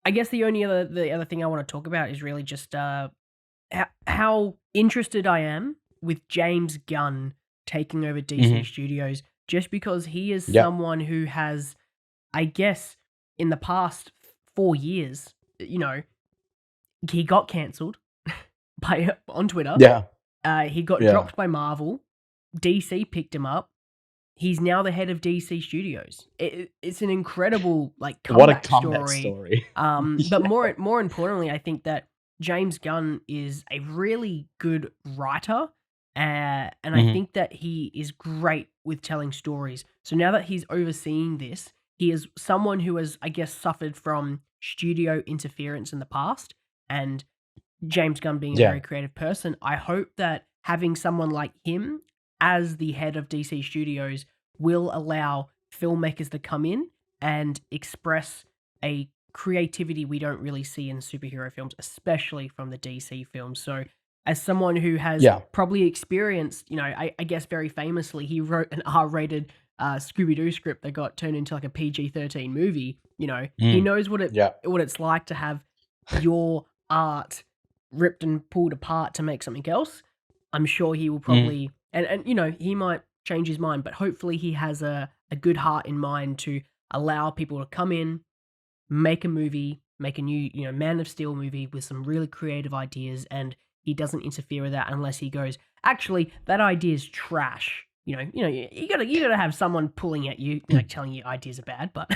I guess the other thing I want to talk about is really just how interested I am with James Gunn taking over DC Hmm. Studios, just because he is Yep. someone who has, I guess, in the past 4 years, he got cancelled by on Twitter. Yeah. He got Yeah. dropped by Marvel. DC picked him up. He's now the head of DC Studios. It's an incredible What a comeback comeback story. story. But Yeah. more importantly, I think that James Gunn is a really good writer, and I Hmm. think that he is great with telling stories. So now that he's overseeing this, he is someone who has, I guess, suffered from studio interference in the past, and James Gunn being a Yeah. very creative person, I hope that having someone like him as the head of DC Studios will allow filmmakers to come in and express a creativity we don't really see in superhero films, especially from the DC films. So, as someone who has Yeah. probably experienced, I guess very famously, he wrote an R-rated Scooby Doo script that got turned into like a PG-13 movie. He Mm. knows Yeah. what it's like to have your art ripped and pulled apart to make something else. I'm sure he will Mm. probably and he might change his mind, but hopefully he has a good heart in mind to allow people to come in, make a movie, make a new, Man of Steel movie with some really creative ideas, and he doesn't interfere with that unless he goes, actually, that idea is trash. You gotta have someone pulling at you, telling you ideas are bad, but